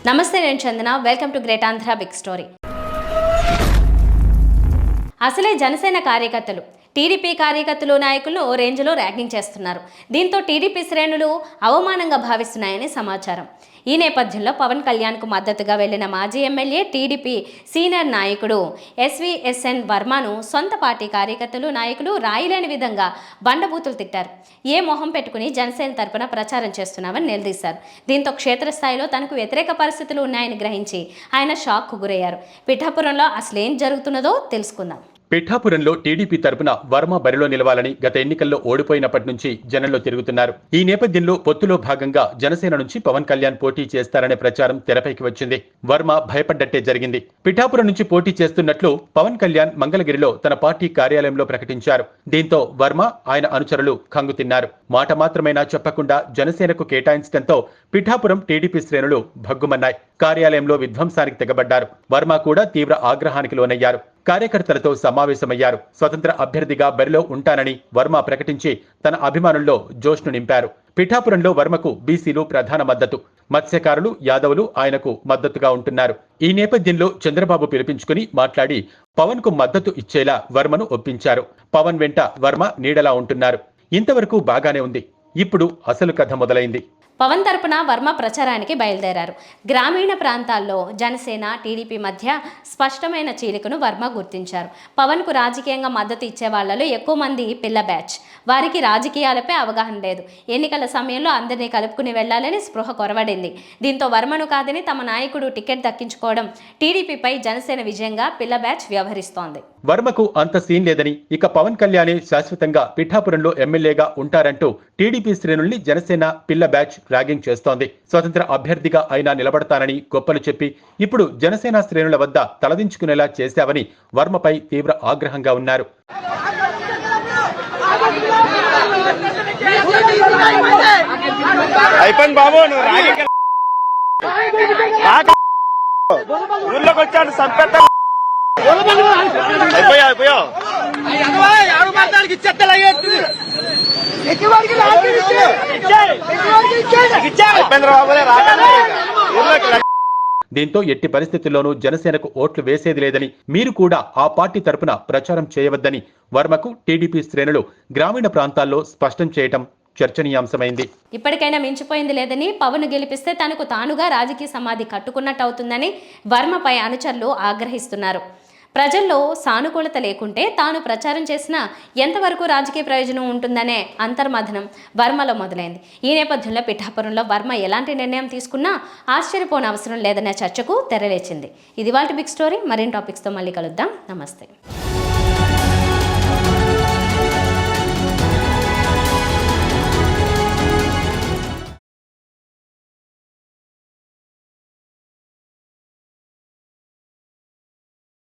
నమస్తే, నేను Chandana. Welcome to great Andhra big story. అసలే జనసేన కార్యకర్తలు టీడీపీ కార్యకర్తలు నాయకులను ఓ రేంజ్లో ర్యాగింగ్ చేస్తున్నారు. దీంతో టీడీపీ శ్రేణులు అవమానంగా భావిస్తున్నాయని సమాచారం. ఈ నేపథ్యంలో పవన్ కళ్యాణ్కు మద్దతుగా వెళ్లిన మాజీ ఎమ్మెల్యే టీడీపీ సీనియర్ నాయకుడు ఎస్వీఎస్ఎన్ వర్మను సొంత పార్టీ కార్యకర్తలు నాయకులు రాయలేని విధంగా బండబూతులు తిట్టారు. ఏ మొహం పెట్టుకుని జనసేన తరపున ప్రచారం చేస్తున్నామని నిలదీశారు. దీంతో క్షేత్రస్థాయిలో తనకు వ్యతిరేక పరిస్థితులు ఉన్నాయని గ్రహించి ఆయన షాక్కు గురయ్యారు. పిఠాపురంలో అసలేం జరుగుతున్నదో తెలుసుకుందాం. పిఠాపురంలో టీడీపీ తరపున వర్మ బరిలో నిలవాలని గత ఎన్నికల్లో ఓడిపోయినప్పటి నుంచి జనంలో తిరుగుతున్నారు. ఈ నేపథ్యంలో పొత్తులో భాగంగా జనసేన నుంచి పవన్ కళ్యాణ్ పోటీ చేస్తారనే ప్రచారం తెరపైకి వచ్చింది. వర్మ భయపడ్డట్టే జరిగింది. పిఠాపురం నుంచి పోటీ చేస్తున్నట్లు పవన్ కళ్యాణ్ మంగళగిరిలో తన పార్టీ కార్యాలయంలో ప్రకటించారు. దీంతో వర్మ ఆయన అనుచరులు కంగుతిన్నారు. మాట మాత్రమైనా చెప్పకుండా జనసేనకు కేటాయించడంతో పిఠాపురం టీడీపీ శ్రేణులు భగ్గుమన్నాయి. కార్యాలయంలో విధ్వంసానికి తెగబడ్డారు. వర్మ కూడా తీవ్ర ఆగ్రహానికి లోనయ్యారు. కార్యకర్తలతో సమావేశమయ్యారు. స్వతంత్ర అభ్యర్థిగా బరిలో ఉంటానని వర్మ ప్రకటించి తన అభిమానుల్లో జోష్ను నింపారు. పిఠాపురంలో వర్మకు బీసీలు ప్రధాన మద్దతు, మత్స్యకారులు, యాదవులు ఆయనకు మద్దతుగా ఉంటున్నారు. ఈ నేపథ్యంలో చంద్రబాబు పిలిపించుకుని మాట్లాడి పవన్ కు మద్దతు ఇచ్చేలా వర్మను ఒప్పించారు. పవన్ వెంట వర్మ నీడలా ఉంటున్నారు. ఇంతవరకు బాగానే ఉంది. ఇప్పుడు అసలు కథ మొదలైంది. పవన్ తరపున వర్మ ప్రచారానికి బయలుదేరారు. గ్రామీణ ప్రాంతాల్లో జనసేన టీడీపీ మధ్య స్పష్టమైన చీలికను వర్మ గుర్తించారు. పవన్కు రాజకీయంగా మద్దతు ఇచ్చే వాళ్లలో ఎక్కువ మంది పిల్ల బ్యాచ్. వారికి రాజకీయాలపై అవగాహన లేదు. ఎన్నికల సమయంలో అందరినీ కలుపుకుని వెళ్లాలని స్పృహ కొరవడింది. దీంతో వర్మను కాదని తమ నాయకుడు టికెట్ దక్కించుకోవడం టీడీపీపై జనసేన విజయంగా పిల్ల బ్యాచ్ వ్యవహరిస్తోంది. వర్మకు అంత సీన్ లేదని, ఇక పవన్ కళ్యాణే శాశ్వతంగా పిఠాపురంలో ఎమ్మెల్యేగా ఉంటారంటూ టీడీపీ శ్రేణుల్ని జనసేన పిల్ల బ్యాచ్ ర్యాగింగ్ చేస్తోంది. స్వతంత్ర అభ్యర్థిగా అయినా నిలబడతానని గొప్పలు చెప్పి ఇప్పుడు జనసేన శ్రేణుల వద్ద తలదించుకునేలా చేశావని వర్మపై తీవ్ర ఆగ్రహంగా ఉన్నారు. దీంతో ఎట్టి పరిస్థితుల్లోనూ జనసేనకు ఓట్లు వేసేది లేదని, మీరు కూడా ఆ పార్టీ తరపున ప్రచారం చేయవద్దని వర్మకు టీడీపీ శ్రేణులు గ్రామీణ ప్రాంతాల్లో స్పష్టం చేయటం చర్చనీయాంశమైంది. ఇప్పటికైనా మించిపోయింది లేదని, పవన్ గెలిపిస్తే తనకు తానుగా రాజకీయ సమాధి కట్టుకున్నట్టు అవుతుందని వర్మపై అనుచరులు ఆగ్రహిస్తున్నారు. ప్రజల్లో సానుకూలత లేకుంటే తాను ప్రచారం చేసినా ఎంతవరకు రాజకీయ ప్రయోజనం ఉంటుందనే అంతర్మథనం వర్మలో మొదలైంది. ఈ నేపథ్యంలో పిఠాపురంలో వర్మ ఎలాంటి నిర్ణయం తీసుకున్నా ఆశ్చర్యపోని అవసరం లేదనే చర్చకు తెరలేచింది. ఇది వాళ్ళ బిగ్ స్టోరీ. మరిన్ని టాపిక్స్తో మళ్ళీ కలుద్దాం. నమస్తే.